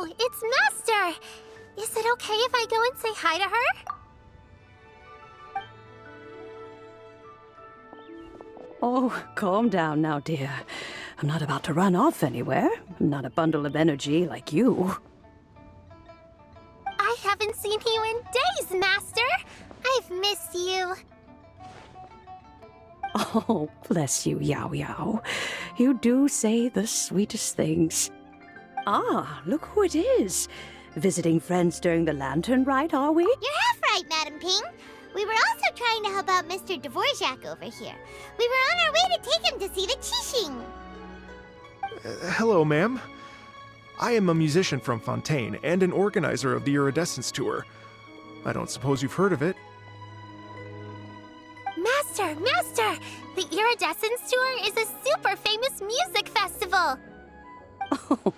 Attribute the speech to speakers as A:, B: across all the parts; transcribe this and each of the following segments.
A: Oh, it's Master! Is it okay if I go and say hi to her?
B: Oh, calm down now, dear. I'm not about to run off anywhere. I'm not a bundle of energy like you.
A: I haven't seen you in days, Master! I've missed you.
B: Oh, bless you, Yao Yao. You do say the sweetest things. Ah, look who it is. Visiting friends during the lantern rite, are we?
C: You're half right, Madam Ping. We were also trying to help out Mr. Dvorak over here. We were on our way to take him to see the Qixing.
D: Hello, ma'am. I am a musician from Fontaine and an organizer of the Iridescence Tour. I don't suppose you've heard of it.
A: Master! The Iridescence Tour is a super famous music festival!
B: Oh,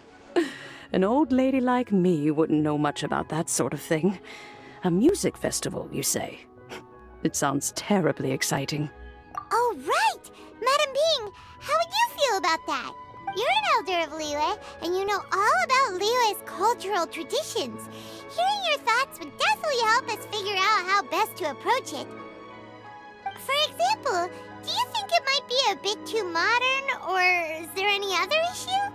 B: an old lady like me wouldn't know much about that sort of thing. A music festival, you say? It sounds terribly exciting.
C: Oh, right! Madam Ping, how would you feel about that? You're an elder of Liyue, and you know all about Liyue's cultural traditions. Hearing your thoughts would definitely help us figure out how best to approach it. For example, do you think it might be a bit too modern, or is there any other issue?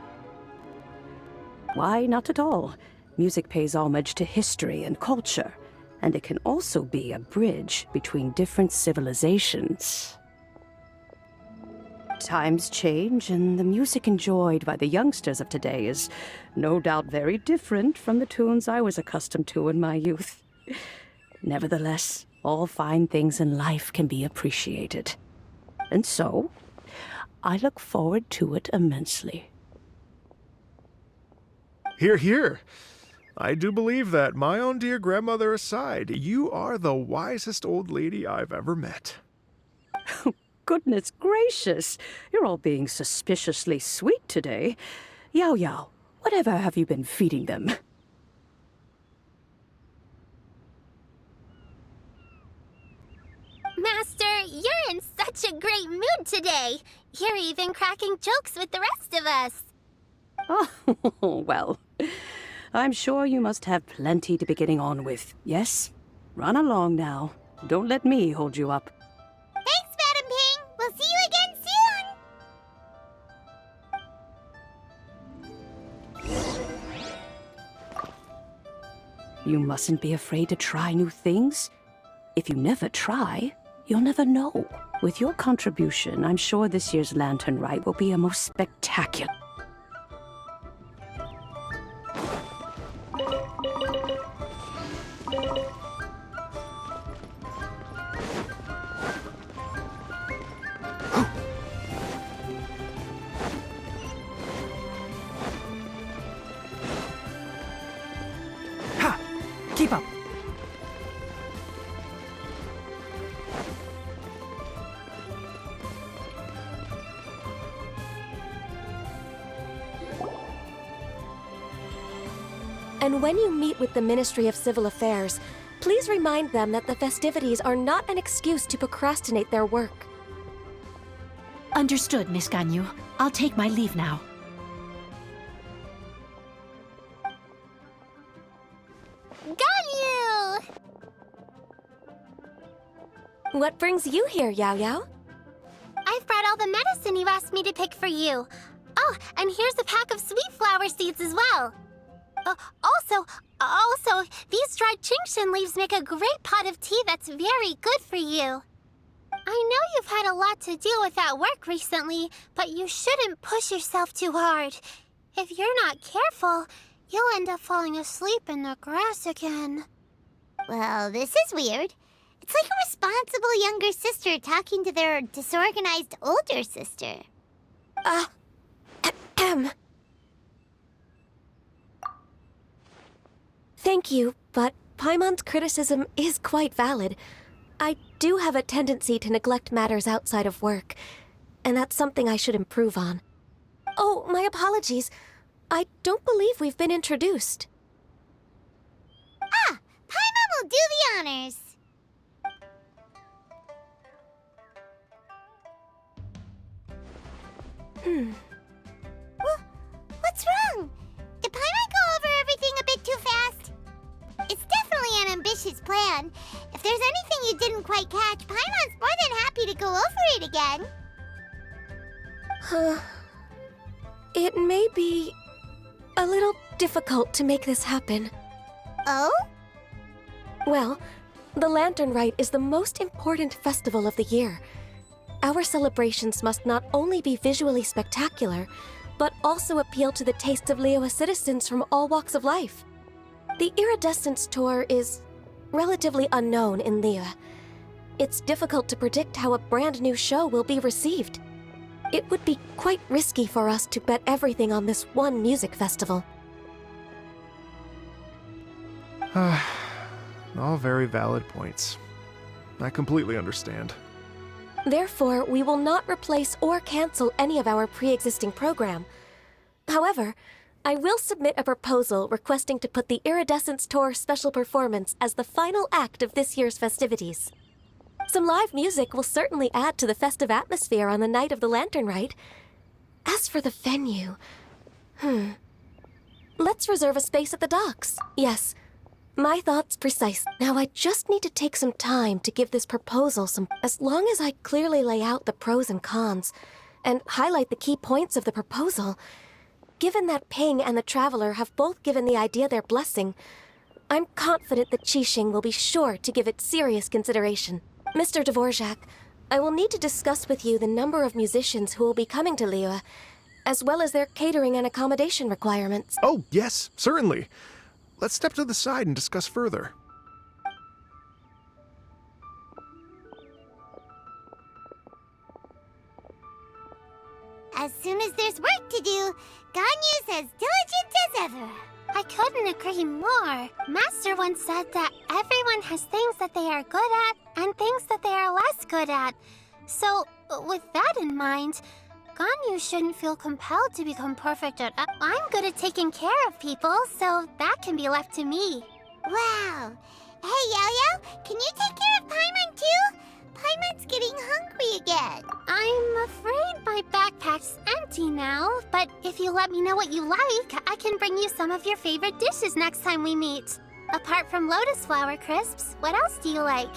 B: Why, not at all. Music pays homage to history and culture, and it can also be a bridge between different civilizations. Times change, and the music enjoyed by the youngsters of today is no doubt very different from the tunes I was accustomed to in my youth. Nevertheless, all fine things in life can be appreciated. And so, I look forward to it immensely.
D: Hear, hear. I do believe that, my own dear grandmother aside, you are the wisest old lady I've ever met.
B: Goodness gracious! You're all being suspiciously sweet today. Yao Yao, whatever have you been feeding them?
A: Master, you're in such a great mood today! You're even cracking jokes with the rest of us!
B: Oh, well, I'm sure you must have plenty to be getting on with. Yes? Run along now. Don't let me hold you up.
C: Thanks, Madam Ping. We'll see you again soon.
B: You mustn't be afraid to try new things. If you never try, you'll never know. With your contribution, I'm sure this year's Lantern Rite will be a most spectacular.
E: Ha! Keep up!
F: And when you meet with the Ministry of Civil Affairs, please remind them that the festivities are not an excuse to procrastinate their work.
G: Understood, Miss Ganyu. I'll take my leave now.
A: Ganyu!
F: What brings you here, Yao Yao?
A: I've brought all the medicine you asked me to pick for you. Oh, and here's a pack of sweet flower seeds as well. Also, these dried Qingshan leaves make a great pot of tea that's very good for you. I know you've had a lot to deal with at work recently, but you shouldn't push yourself too hard. If you're not careful, you'll end up falling asleep in the grass again.
C: Well, this is weird. It's like a responsible younger sister talking to their disorganized older sister.
F: Thank you, but Paimon's criticism is quite valid. I do have a tendency to neglect matters outside of work, and that's something I should improve on. Oh, my apologies. I don't believe we've been introduced.
C: Ah, Paimon will do the honors. What's wrong? Did Paimon go over everything ambitious plan. If there's anything you didn't quite catch, Paimon's more than happy to go over it again.
F: It may be a little difficult to make this happen.
C: Oh?
F: Well, the Lantern Rite is the most important festival of the year. Our celebrations must not only be visually spectacular, but also appeal to the tastes of Liyue citizens from all walks of life. The Iridescence Tour is relatively unknown in Liyue. It's difficult to predict how a brand new show will be received. It would be quite risky for us to bet everything on this one music festival.
D: All very valid points. I completely understand.
F: Therefore, we will not replace or cancel any of our pre-existing program. However, I will submit a proposal requesting to put the Iridescence Tour special performance as the final act of this year's festivities. Some live music will certainly add to the festive atmosphere on the night of the Lantern Rite. As for the venue, let's reserve a space at the docks. Yes, my thoughts precise. Now I just need to take some time to give this proposal some... As long as I clearly lay out the pros and cons, and highlight the key points of the proposal, given that Ping and the Traveler have both given the idea their blessing, I'm confident that Qixing will be sure to give it serious consideration. Mr. Dvorak, I will need to discuss with you the number of musicians who will be coming to Liyue, as well as their catering and accommodation requirements.
D: Oh, yes, certainly. Let's step to the side and discuss further.
C: As soon as there's work to do, Ganyu's as diligent as ever.
A: I couldn't agree more. Master once said that everyone has things that they are good at and things that they are less good at. So, with that in mind, Ganyu shouldn't feel compelled to become perfect at... I'm good at taking care of people, so that can be left to me.
C: Wow. Hey, Yo-Yo, can you take care of Paimon too? Paimon's getting hungry again.
A: I'm afraid my backpack's empty now, but if you let me know what you like, I can bring you some of your favorite dishes next time we meet. Apart from lotus flower crisps, what else do you like?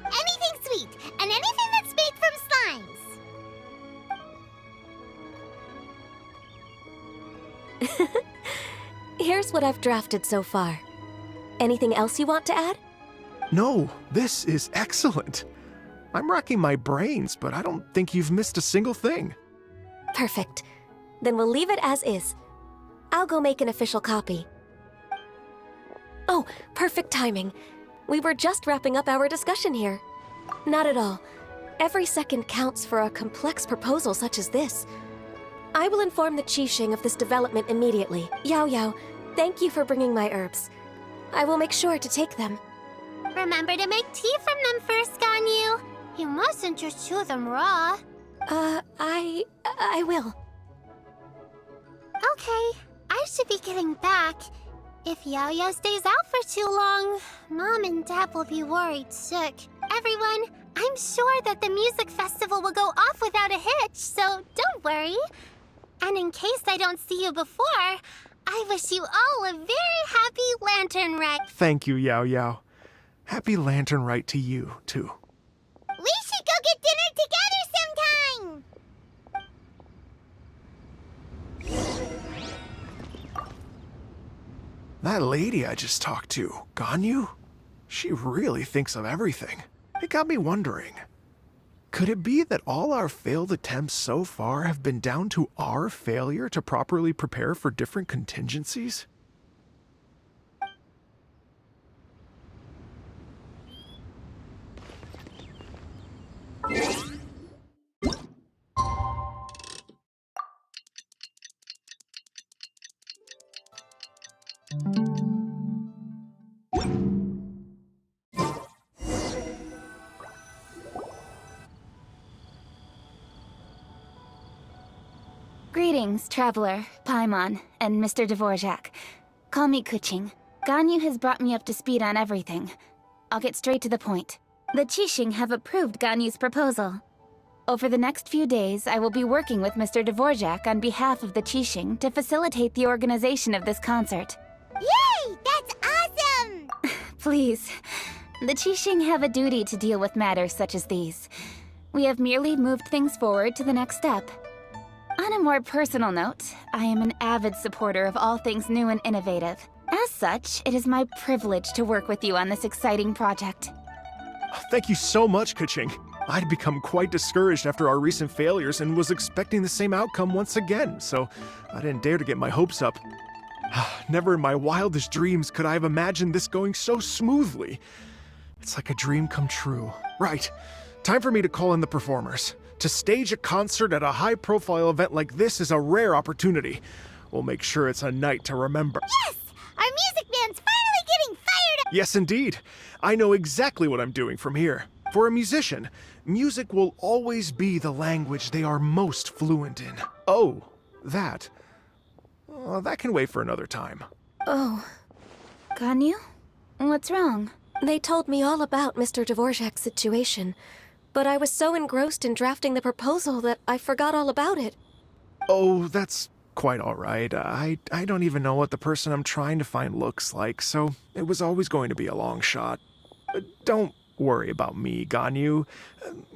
C: Anything sweet, and anything that's made from slimes.
F: Here's what I've drafted so far. Anything else you want to add?
D: No, this is excellent. I'm racking my brains, but I don't think you've missed a single thing.
F: Perfect. Then we'll leave it as is. I'll go make an official copy. Oh, perfect timing. We were just wrapping up our discussion here. Not at all. Every second counts for a complex proposal such as this. I will inform the Qixing of this development immediately. Yao Yao, thank you for bringing my herbs. I will make sure to take them.
A: Remember to make tea from them first, Ganyu. You mustn't just chew them raw.
F: I will.
A: Okay, I should be getting back. If Yao-Yao stays out for too long, Mom and Dad will be worried sick. Everyone, I'm sure that the music festival will go off without a hitch, so don't worry. And in case I don't see you before, I wish you all a very happy Lantern Rite.
D: Thank you, Yao Yao. Happy Lantern Rite to you, too.
C: We should go get dinner together sometime!
D: That lady I just talked to, Ganyu, she really thinks of everything. It got me wondering, could it be that all our failed attempts so far have been down to our failure to properly prepare for different contingencies?
H: Greetings, Traveler, Paimon, and Mr. Dvorak. Call me Kuching. Ganyu has brought me up to speed on everything. I'll get straight to the point. The Qixing have approved Ganyu's proposal. Over the next few days, I will be working with Mr. Dvorak on behalf of the Qixing to facilitate the organization of this concert.
C: Yay! That's awesome!
H: Please, The Qixing have a duty to deal with matters such as these. We have merely moved things forward to the next step. On a more personal note, I am an avid supporter of all things new and innovative. As such, it is my privilege to work with you on this exciting project.
D: Thank you so much, Kuching. I'd become quite discouraged after our recent failures and was expecting the same outcome once again, so I didn't dare to get my hopes up. Never in my wildest dreams could I have imagined this going so smoothly. It's like a dream come true. Right. Time for me to call in the performers. To stage a concert at a high-profile event like this is a rare opportunity. We'll make sure it's a night to remember.
C: Yes! Our music band's finally getting fired up!
D: Yes, indeed. I know exactly what I'm doing from here. For a musician, music will always be the language they are most fluent in. Oh, that. That can wait for another time.
F: Oh,
H: Ganyu? What's wrong?
F: they told me all about Mr. Dvorak's situation, but I was so engrossed in drafting the proposal that I forgot all about it.
D: Oh, that's quite all right. I don't even know what the person I'm trying to find looks like, so it was always going to be a long shot. Don't worry about me, Ganyu.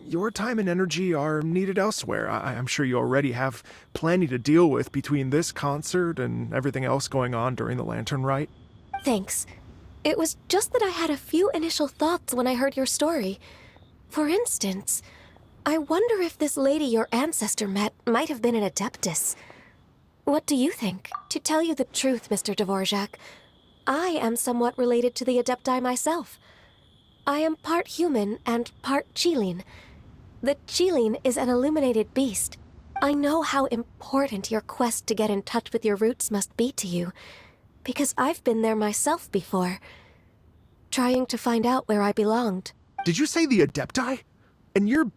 D: Your time and energy are needed elsewhere. I'm sure you already have plenty to deal with between this concert and everything else going on during the Lantern Rite.
F: Thanks. It was just that I had a few initial thoughts when I heard your story. For instance, I wonder if this lady your ancestor met might have been an Adeptus. What do you think? To tell you the truth, Mr. Dvorak, I am somewhat related to the Adepti myself. I am part human and part Qilin. The Qilin is an illuminated beast. I know how important your quest to get in touch with your roots must be to you, because I've been there myself before, trying to find out where I belonged.
D: Did you say the Adepti? And you're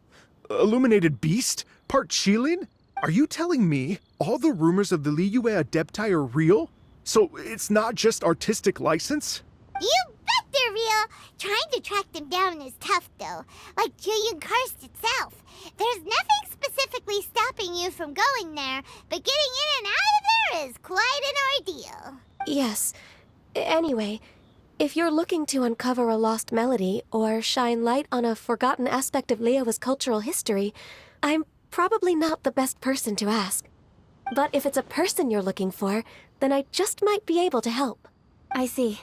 D: illuminated beast? Part Qilin? Are you telling me all the rumors of the Liyue Adepti are real? So it's not just artistic license?
C: You bet they're real! Trying to track them down is tough, though. Like Julian Karst itself. There's nothing specifically stopping you from going there, but getting in and out of there is quite an ordeal.
F: Yes. Anyway, if you're looking to uncover a lost melody or shine light on a forgotten aspect of Liyue's cultural history, I'm probably not the best person to ask. But if it's a person you're looking for, then I just might be able to help.
H: I see.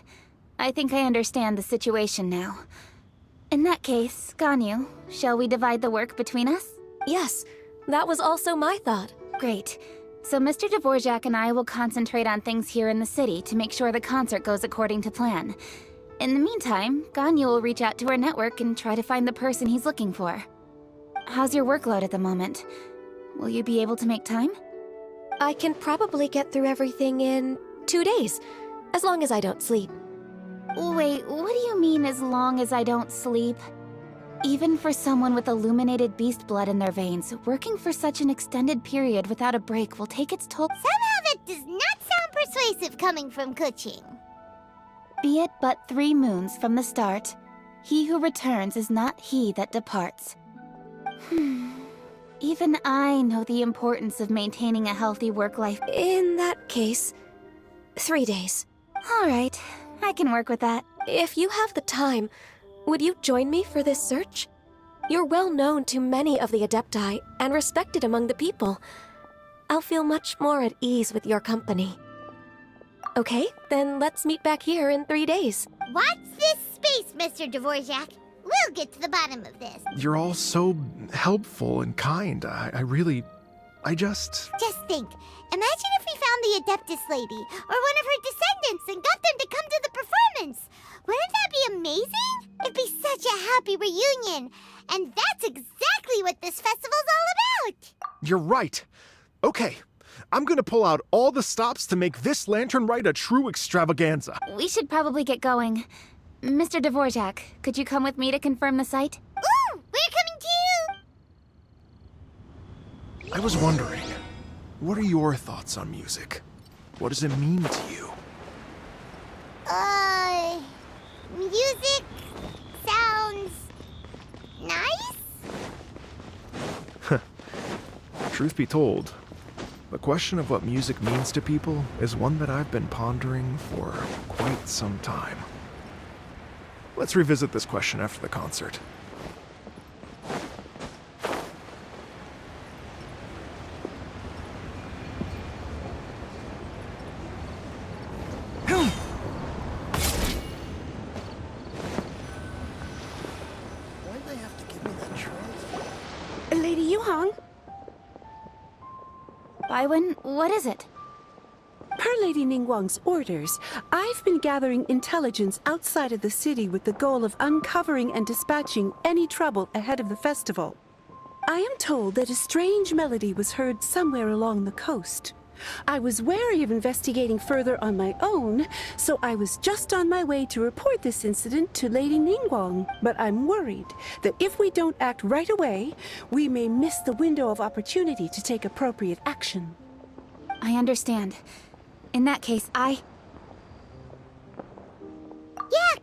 H: I think I understand the situation now. In that case, Ganyu, shall we divide the work between us?
F: Yes, that was also my thought.
H: Great. So Mr. Dvorak and I will concentrate on things here in the city to make sure the concert goes according to plan. In the meantime, Ganyu will reach out to our network and try to find the person he's looking for. How's your workload at the moment? Will you be able to make time?
F: I can probably get through everything in 2 days, as long as I don't sleep.
H: Wait, what do you mean as long as I don't sleep? Even for someone with illuminated beast blood in their veins, working for such an extended period without a break will take its toll.
C: Somehow that does not sound persuasive coming from Kuching.
H: Be it but 3 moons from the start, he who returns is not he that departs. Even I know the importance of maintaining a healthy work life.
F: In that case, 3 days.
H: All right, I can work with that.
F: If you have the time, would you join me for this search? You're well known to many of the Adepti and respected among the people. I'll feel much more at ease with your company. Okay, then let's meet back here in 3 days.
C: Watch this space, Mr. Dvorak. We'll get to the bottom of this.
D: You're all so helpful and kind. I just...
C: Just think. Imagine if we found the Adeptus lady, or one of her descendants, and got them to come to the performance. Wouldn't that be amazing? It'd be such a happy reunion. And that's exactly what this festival's all about.
D: You're right. Okay, I'm gonna pull out all the stops to make this Lantern Rite a true extravaganza.
H: We should probably get going. Mr. Dvorak, could you come with me to confirm the site?
C: Ooh, we're coming too!
D: I was wondering, what are your thoughts on music? What does it mean to you?
C: Music sounds nice?
D: Truth be told, the question of what music means to people is one that I've been pondering for quite some time. Let's revisit this question after the concert. Why'd they have to give me that transfer?
B: Lady Yuhang,
H: Baiwen, what is it?
I: Per Lady Ningguang's orders, I've been gathering intelligence outside of the city with the goal of uncovering and dispatching any trouble ahead of the festival. I am told that a strange melody was heard somewhere along the coast. I was wary of investigating further on my own, so I was just on my way to report this incident to Lady Ningguang. But I'm worried that if we don't act right away, we may miss the window of opportunity to take appropriate action.
H: I understand. In that case,
C: Yeah,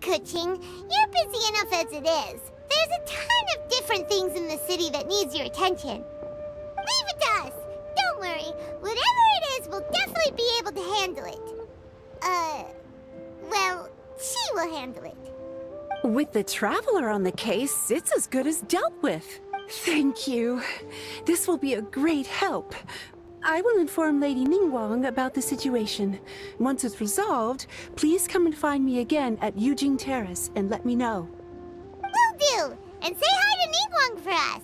C: Kuching, you're busy enough as it is. There's a ton of different things in the city that needs your attention. Leave it to us. Don't worry. Whatever it is, we'll definitely be able to handle it. Well, she will handle it.
I: With the Traveler on the case, it's as good as dealt with. Thank you. This will be a great help. I will inform Lady Ningguang about the situation. Once it's resolved, please come and find me again at Yujing Terrace and let me know.
C: Will do. And say hi to Ningguang for us.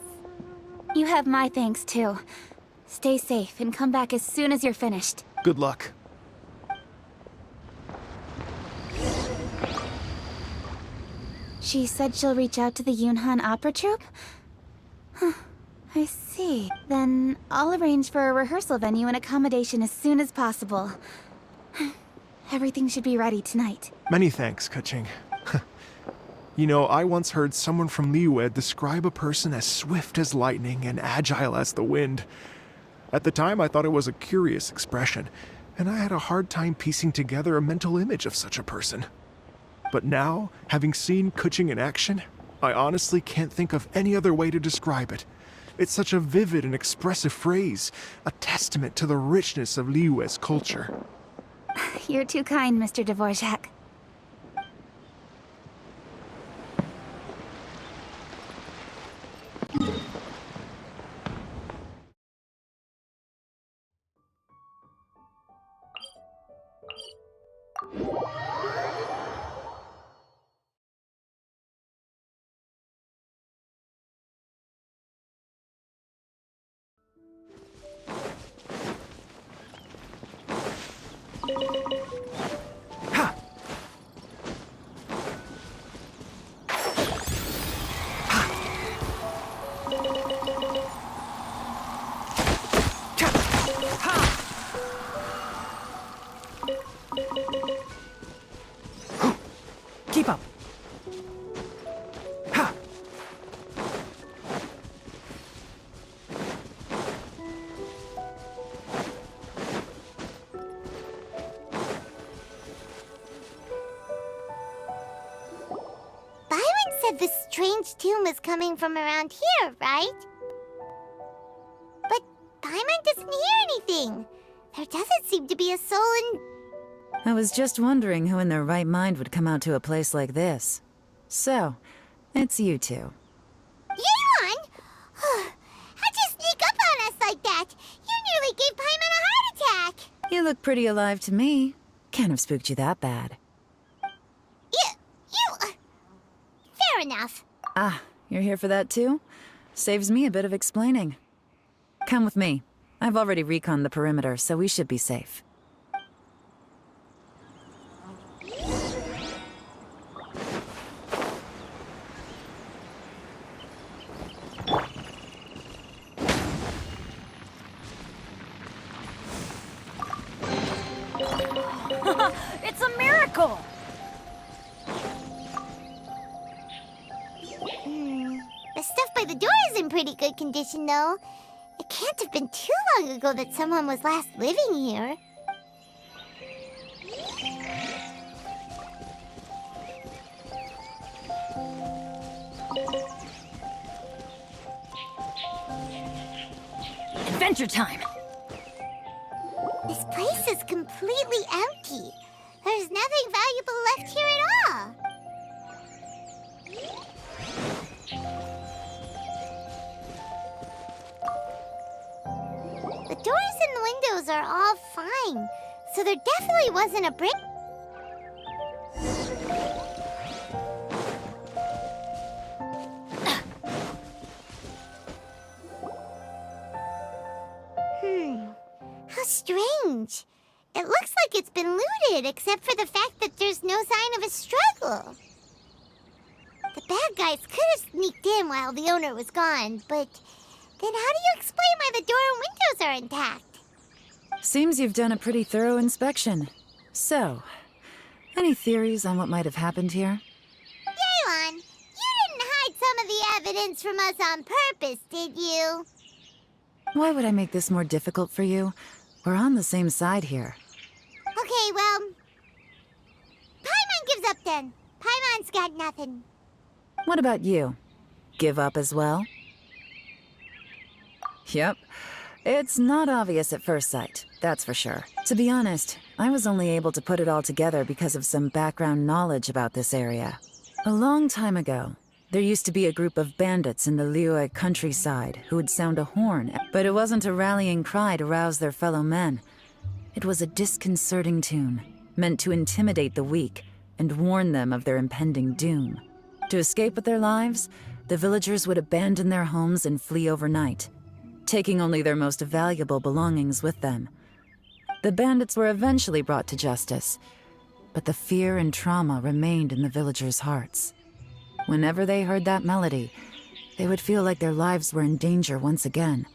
H: you have my thanks too. Stay safe and come back as soon as you're finished.
D: Good luck.
H: She said she'll reach out to the Yunhan Opera Troupe? Huh. I see. Then I'll arrange for a rehearsal venue and accommodation as soon as possible. Everything should be ready tonight.
D: Many thanks, Kuching. You know, I once heard someone from Liyue describe a person as swift as lightning and agile as the wind. At the time, I thought it was a curious expression, and I had a hard time piecing together a mental image of such a person. But now, having seen Kuching in action, I honestly can't think of any other way to describe it. It's such a vivid and expressive phrase, a testament to the richness of Liyue's culture.
H: You're too kind, Mr. Dvorak.
E: Keep up. Ha!
C: Byron said the strange tune was coming from around here, right? But Byron doesn't hear anything. There doesn't seem to be a soul in...
J: I was just wondering who in their right mind would come out to a place like this. So, it's you two.
C: Yuan! How'd you sneak up on us like that? You nearly gave Paimon a heart attack!
J: You look pretty alive to me. Can't have spooked you that bad.
C: Fair enough.
J: Ah, you're here for that too? Saves me a bit of explaining. Come with me. I've already reconned the perimeter, so we should be safe.
G: It's a miracle!
C: The stuff by the door is in pretty good condition, though. It can't have been too long ago that someone was last living here.
G: Adventure time!
C: This place is completely empty. There's nothing valuable left here at all. The doors and the windows are all fine, so there definitely wasn't a break. How strange. It looks like it's been looted, except for the fact that there's no sign of a struggle. The bad guys could have sneaked in while the owner was gone, but then how do you explain why the door and windows are intact?
J: Seems you've done a pretty thorough inspection. So, any theories on what might have happened here?
C: Yaylon, you didn't hide some of the evidence from us on purpose, did you?
J: Why would I make this more difficult for you? We're on the same side here.
C: Okay, well, Paimon gives up then. Paimon's got nothing.
J: What about you? Give up as well? Yep. It's not obvious at first sight, that's for sure. To be honest, I was only able to put it all together because of some background knowledge about this area. A long time ago, there used to be a group of bandits in the Liyue countryside who would sound a horn, but it wasn't a rallying cry to rouse their fellow men. It was a disconcerting tune, meant to intimidate the weak and warn them of their impending doom. To escape with their lives, the villagers would abandon their homes and flee overnight, taking only their most valuable belongings with them. The bandits were eventually brought to justice, but the fear and trauma remained in the villagers' hearts. Whenever they heard that melody, they would feel like their lives were in danger once again,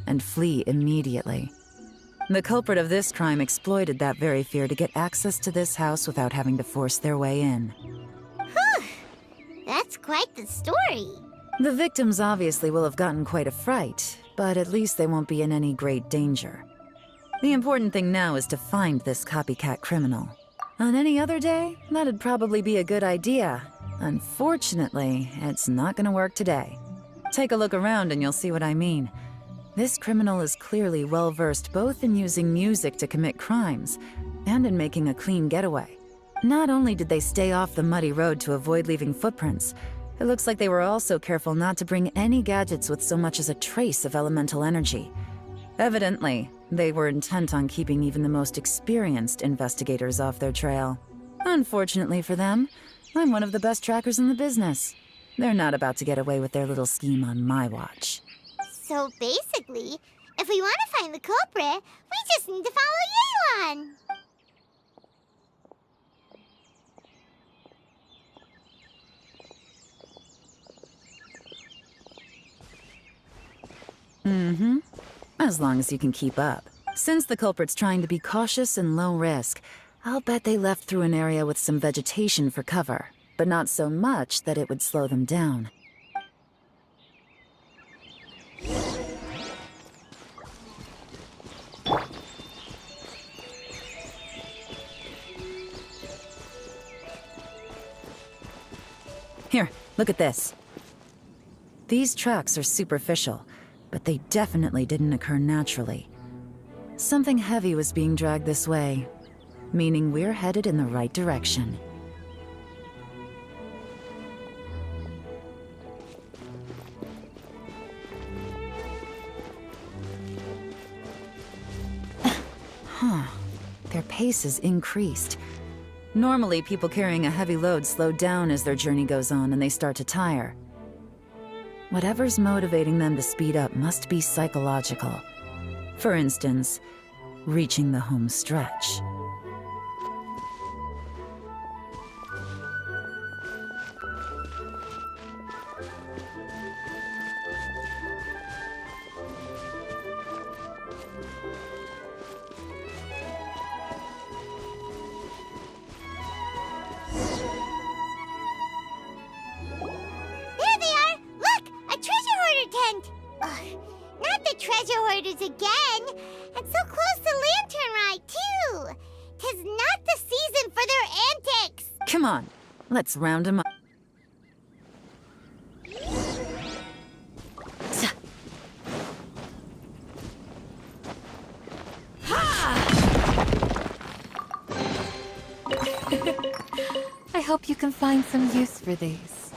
J: and flee immediately. The culprit of this crime exploited that very fear to get access to this house without having to force their way in.
C: Whew! That's quite the story.
J: The victims obviously will have gotten quite a fright, but at least they won't be in any great danger. The important thing now is to find this copycat criminal. On any other day, that'd probably be a good idea. Unfortunately, it's not gonna work today. Take a look around and you'll see what I mean. This criminal is clearly well-versed both in using music to commit crimes and in making a clean getaway. Not only did they stay off the muddy road to avoid leaving footprints, it looks like they were also careful not to bring any gadgets with so much as a trace of elemental energy. Evidently, they were intent on keeping even the most experienced investigators off their trail. Unfortunately for them, I'm one of the best trackers in the business. They're not about to get away with their little scheme on my watch.
C: So basically, if we want to find the culprit, we just need to follow Yaylon.
J: Mm-hmm. As long as you can keep up. Since the culprit's trying to be cautious and low risk, I'll bet they left through an area with some vegetation for cover, but not so much that it would slow them down. Here, look at this. These tracks are superficial, but they definitely didn't occur naturally. Something heavy was being dragged this way, meaning we're headed in the right direction. Huh. Their pace is increased. Normally, people carrying a heavy load slow down as their journey goes on and they start to tire. Whatever's motivating them to speed up must be psychological. For instance, reaching the home stretch.
C: There they are! Look! A treasure hoarder tent! Ugh, not the treasure hoarders again! And so close to Lantern Rite, too! 'Tis not the season for their antics!
J: Come on, let's round them up.
K: I hope you can find some use for these.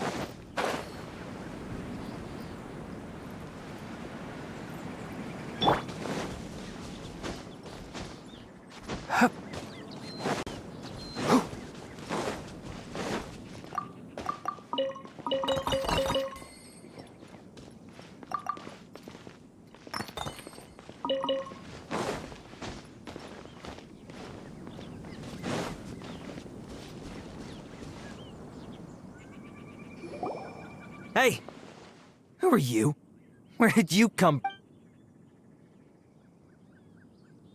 E: Hey! Who are you? Where did you come?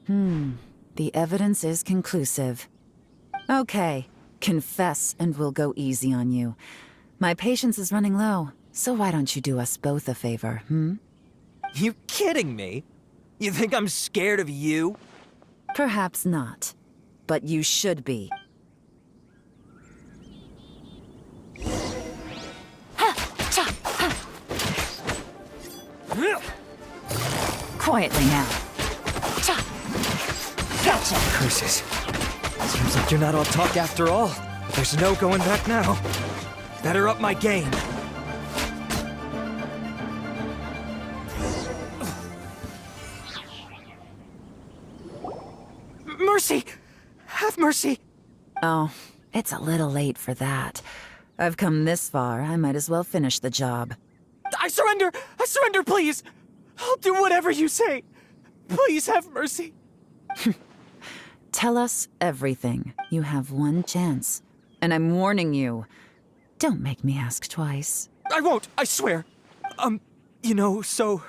J: The evidence is conclusive. Okay, confess and we'll go easy on you. My patience is running low, so why don't you do us both a favor,
E: You kidding me? You think I'm scared of you?
J: Perhaps not, but you should be.
G: Quietly now. Gotcha!
E: Curses. Seems like you're not all talk after all. But there's no going back now. Better up my game. Mercy! Have mercy!
J: Oh, it's a little late for that. I've come this far, I might as well finish the job.
E: I surrender! I surrender, please! I'll do whatever you say. Please have mercy.
J: Tell us everything. You have one chance. And I'm warning you. Don't make me ask twice.
E: I won't, I swear. So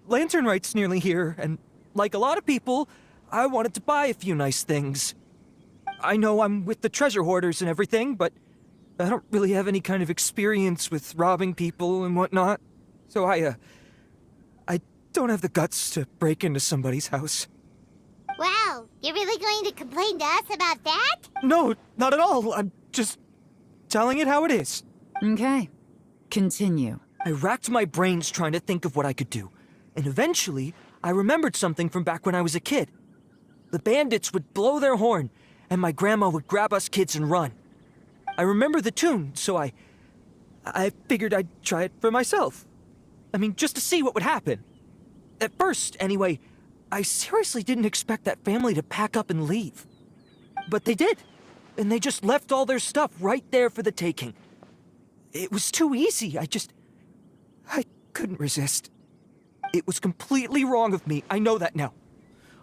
E: Lantern Rite's nearly here, and like a lot of people, I wanted to buy a few nice things. I know I'm with the treasure hoarders and everything, but I don't really have any kind of experience with robbing people and whatnot. So I don't have the guts to break into somebody's house.
C: Wow, you're really going to complain to us about that?
E: No, not at all. I'm just telling it how it is.
J: Okay. Continue.
E: I racked my brains trying to think of what I could do, and eventually, I remembered something from back when I was a kid. The bandits would blow their horn, and my grandma would grab us kids and run. I remember the tune, so I figured I'd try it for myself. I mean, just to see what would happen. At first, anyway, I seriously didn't expect that family to pack up and leave. But they did, and they just left all their stuff right there for the taking. It was too easy, I couldn't resist. It was completely wrong of me, I know that now.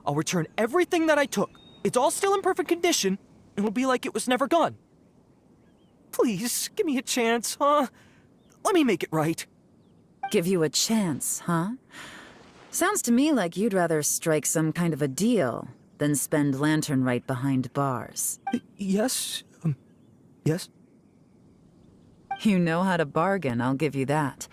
E: I'll return everything that I took. It's all still in perfect condition, and it'll be like it was never gone. Please, give me a chance, huh? Let me make it right.
J: Give you a chance, huh? Sounds to me like you'd rather strike some kind of a deal than spend Lantern Rite behind bars.
E: Yes? Yes?
J: You know how to bargain, I'll give you that.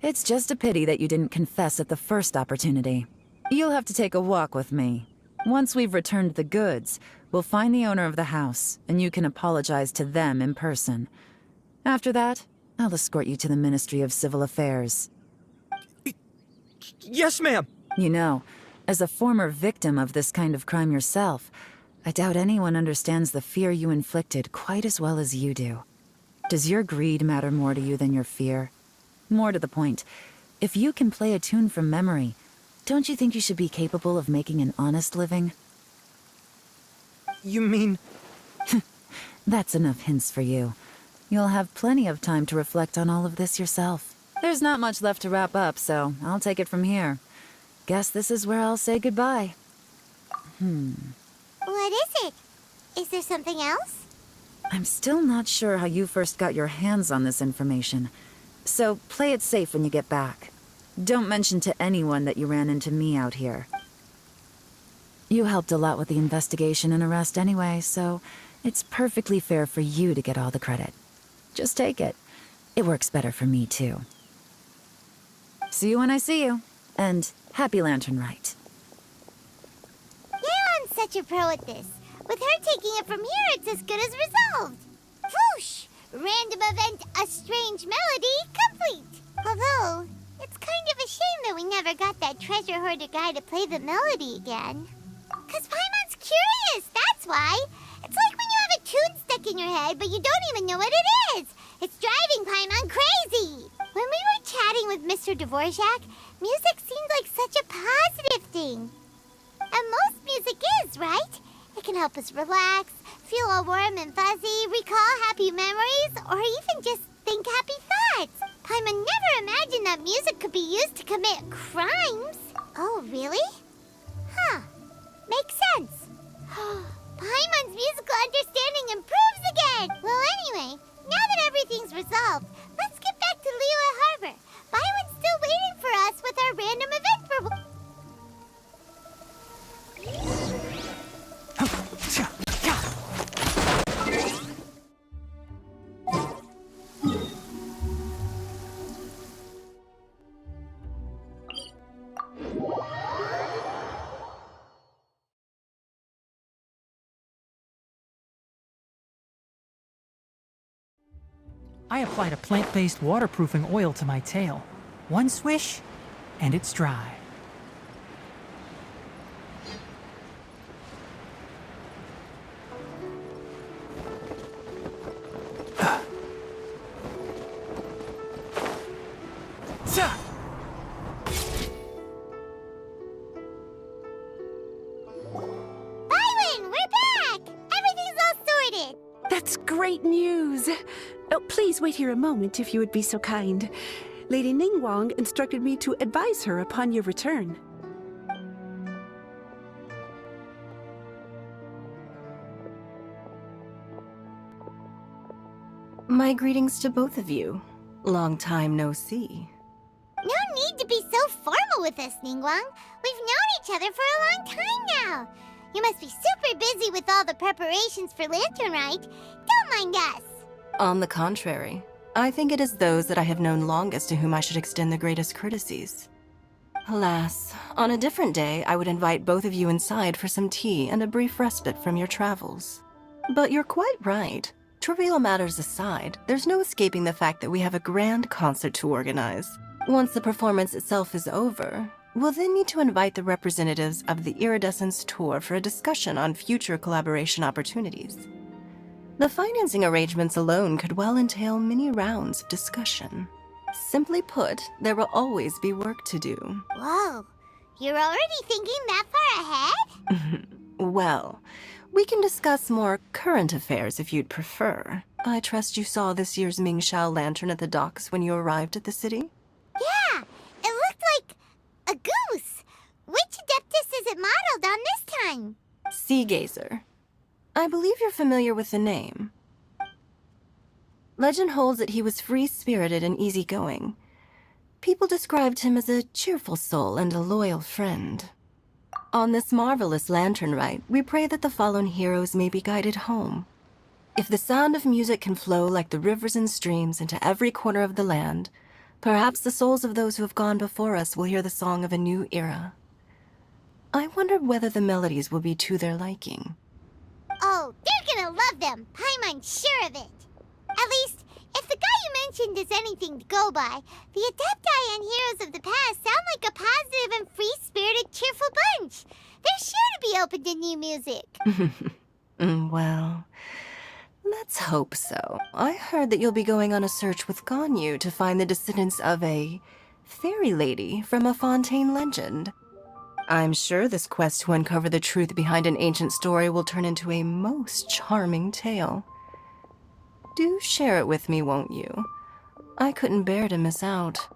J: It's just a pity that you didn't confess at the first opportunity. You'll have to take a walk with me. Once we've returned the goods, we'll find the owner of the house, and you can apologize to them in person. After that, I'll escort you to the Ministry of Civil Affairs.
E: Yes, ma'am!
J: You know, as a former victim of this kind of crime yourself, I doubt anyone understands the fear you inflicted quite as well as you do. Does your greed matter more to you than your fear? More to the point, if you can play a tune from memory, don't you think you should be capable of making an honest living?
E: You mean...
J: That's enough hints for you. You'll have plenty of time to reflect on all of this yourself. There's not much left to wrap up, so I'll take it from here. Guess this is where I'll say goodbye.
C: What is it? Is there something else?
J: I'm still not sure how you first got your hands on this information, so play it safe when you get back. Don't mention to anyone that you ran into me out here. You helped a lot with the investigation and arrest anyway, so it's perfectly fair for you to get all the credit. Just take it. It works better for me, too. See you when I see you, and happy Lantern Rite.
C: Yeon's such a pro at this. With her taking it from here, it's as good as resolved. Whoosh! Random event, a strange melody, complete. Although, it's kind of a shame that we never got that treasure hoarder guy to play the melody again. 'Cause Paimon's curious, that's why. It's like when you have a tune stuck in your head, but you don't even know what it is. It's driving Paimon crazy. When we were chatting with Mr. Dvorak, music seemed like such a positive thing. And most music is, right? It can help us relax, feel all warm and fuzzy, recall happy memories, or even just think happy thoughts. Paimon never imagined that music could be used to commit crimes. Oh, really? Huh. Makes sense. Paimon's musical understanding improves again! Well, anyway, now that everything's resolved, let's get back to Liyue
K: I applied a plant-based waterproofing oil to my tail. One swish, and it's dry.
C: Byron, we're back! Everything's all sorted!
I: That's great news. Oh, please wait here a moment if you would be so kind. Lady Ningguang instructed me to advise her upon your return.
L: My greetings to both of you. Long time no see.
C: No need to be so formal with us, Ningguang. We've known each other for a long time now. You must be super busy with all the preparations for Lantern Rite. Don't mind us.
L: On the contrary, I think it is those that I have known longest to whom I should extend the greatest courtesies. Alas, on a different day, I would invite both of you inside for some tea and a brief respite from your travels. But you're quite right. Trivial matters aside, there's no escaping the fact that we have a grand concert to organize. Once the performance itself is over, we'll then need to invite the representatives of the Iridescence Tour for a discussion on future collaboration opportunities. The financing arrangements alone could well entail many rounds of discussion. Simply put, there will always be work to do.
C: Whoa, you're already thinking that far ahead?
L: Well, we can discuss more current affairs if you'd prefer. I trust you saw this year's Mingxiao lantern at the docks when you arrived at the city?
C: Yeah, it looked like a goose. Which Adeptus is it modeled on this time?
L: Sea Gazer. I believe you're familiar with the name. Legend holds that he was free-spirited and easygoing. People described him as a cheerful soul and a loyal friend. On this marvelous lantern rite, we pray that the fallen heroes may be guided home. If the sound of music can flow like the rivers and streams into every corner of the land, perhaps the souls of those who have gone before us will hear the song of a new era. I wonder whether the melodies will be to their liking.
C: Oh, they're gonna love them. Paimon's sure of it. At least, if the guy you mentioned is anything to go by, the Adepti and heroes of the past sound like a positive and free-spirited, cheerful bunch. They're sure to be open to new music.
L: Well, let's hope so. I heard that you'll be going on a search with Ganyu to find the descendants of a fairy lady from a Fontaine legend. I'm sure this quest to uncover the truth behind an ancient story will turn into a most charming tale. Do share it with me, won't you? I couldn't bear to miss out.